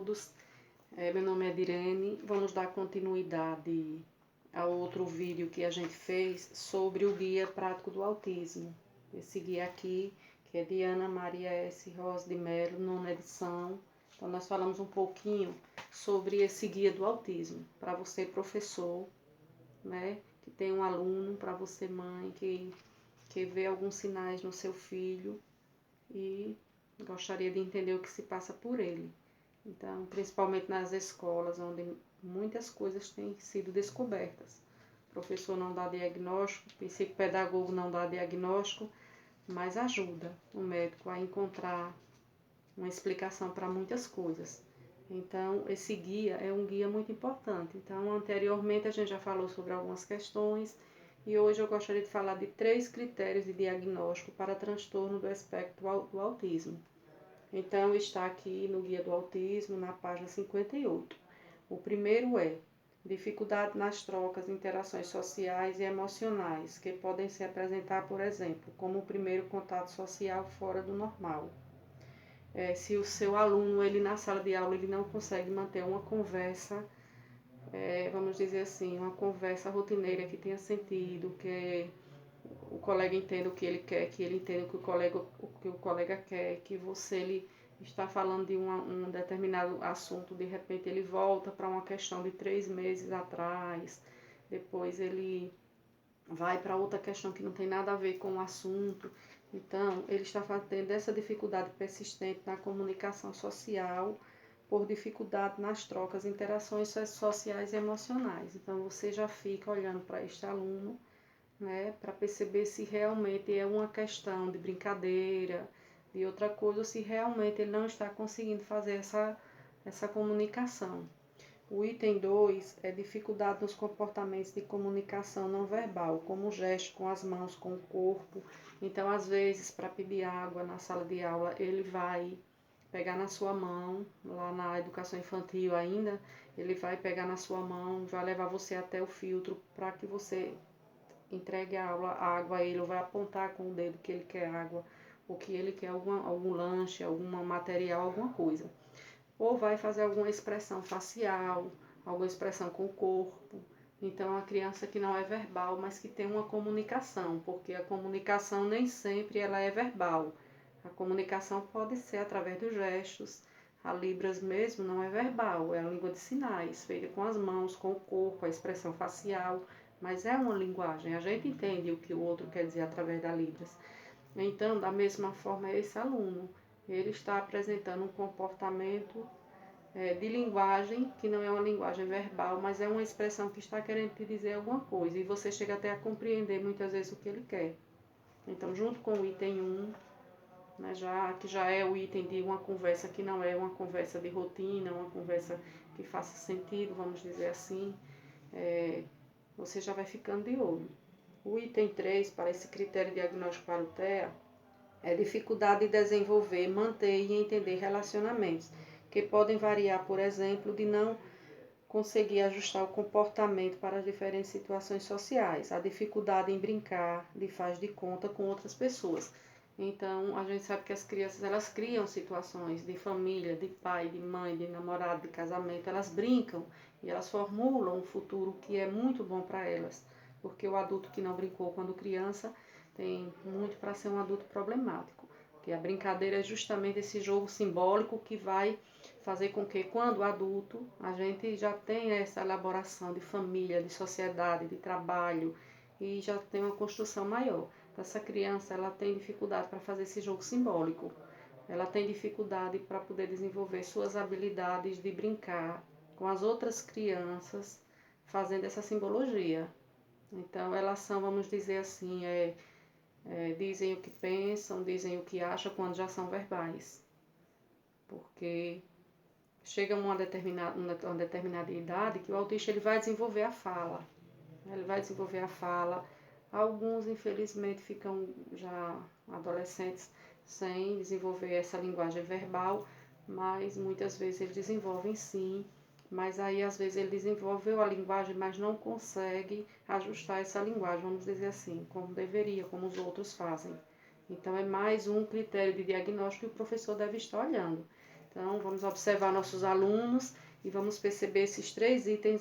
todos. Meu nome é Direne. Vamos dar continuidade ao outro vídeo que a gente fez sobre o Guia Prático do Autismo. Esse guia aqui, que é de Ana Maria S. Rosa de Mello, nona edição. Então, nós falamos um pouquinho sobre esse Guia do Autismo, para você, professor, né, que tem um aluno, para você, mãe, que vê alguns sinais no seu filho e gostaria de entender o que se passa por ele. Então, principalmente nas escolas, onde muitas coisas têm sido descobertas. O professor não dá diagnóstico, o psicopedagogo não dá diagnóstico, mas ajuda o médico a encontrar uma explicação para muitas coisas. Então, esse guia é um guia muito importante. Então, anteriormente a gente já falou sobre algumas questões e hoje eu gostaria de falar de 3 critérios de diagnóstico para transtorno do espectro do autismo. Então, está aqui no Guia do Autismo, na página 58. O primeiro é dificuldade nas trocas, interações sociais e emocionais, que podem se apresentar, por exemplo, como o primeiro contato social fora do normal. Se o seu aluno, ele na sala de aula, ele não consegue manter uma conversa, vamos dizer assim, uma conversa rotineira que tenha sentido, que o colega entenda o que ele quer, que ele entenda o que o colega quer, que ele está falando de um determinado assunto, de repente ele volta para uma questão de 3 meses atrás, depois ele vai para outra questão que não tem nada a ver com o assunto. Então, ele está tendo essa dificuldade persistente na comunicação social, por dificuldade nas trocas, interações sociais e emocionais. Então, você já fica olhando para este aluno, né, para perceber se realmente é uma questão de brincadeira, de outra coisa, ou se realmente ele não está conseguindo fazer essa comunicação. O item 2 é dificuldade nos comportamentos de comunicação não verbal, como o gesto com as mãos, com o corpo. Então, às vezes, para pedir água na sala de aula, ele vai pegar na sua mão, lá na educação infantil ainda, ele vai pegar na sua mão, vai levar você até o filtro para que você entregue a água a ele, ou vai apontar com o dedo que ele quer água, ou que ele quer algum lanche, algum material, alguma coisa. Ou vai fazer alguma expressão facial, alguma expressão com o corpo. Então, a criança que não é verbal, mas que tem uma comunicação, porque a comunicação nem sempre ela é verbal. A comunicação pode ser através dos gestos. A Libras mesmo não é verbal, é a língua de sinais, feita com as mãos, com o corpo, a expressão facial, mas é uma linguagem. A gente entende o que o outro quer dizer através da Libras. Então, da mesma forma, esse aluno, ele está apresentando um comportamento de linguagem, que não é uma linguagem verbal, mas é uma expressão que está querendo te dizer alguma coisa, e você chega até a compreender muitas vezes o que ele quer. Então, junto com o item 1, né, que já é o item de uma conversa que não é uma conversa de rotina, uma conversa que faça sentido, vamos dizer assim, você já vai ficando de olho. O item 3, para esse critério diagnóstico para o TEA, é dificuldade de desenvolver, manter e entender relacionamentos, que podem variar, por exemplo, de não conseguir ajustar o comportamento para as diferentes situações sociais, a dificuldade em brincar, de faz de conta com outras pessoas. Então, a gente sabe que as crianças, elas criam situações de família, de pai, de mãe, de namorado, de casamento, elas brincam e elas formulam um futuro que é muito bom para elas, porque o adulto que não brincou quando criança tem muito para ser um adulto problemático, porque a brincadeira é justamente esse jogo simbólico que vai fazer com que, quando adulto, a gente já tenha essa elaboração de família, de sociedade, de trabalho, e já tem uma construção maior. Essa criança, ela tem dificuldade para fazer esse jogo simbólico, ela tem dificuldade para poder desenvolver suas habilidades de brincar com as outras crianças, fazendo essa simbologia. Então, elas são, vamos dizer assim, dizem o que pensam, dizem o que acham quando já são verbais. Porque chega uma determinada idade que o autista ele vai desenvolver a fala. Ele vai desenvolver a fala. Alguns, infelizmente, ficam já adolescentes sem desenvolver essa linguagem verbal, mas muitas vezes eles desenvolvem sim. Mas aí, às vezes, ele desenvolveu a linguagem, mas não consegue ajustar essa linguagem, vamos dizer assim, como deveria, como os outros fazem. Então, é mais um critério de diagnóstico que o professor deve estar olhando. Então, vamos observar nossos alunos e vamos perceber esses 3 itens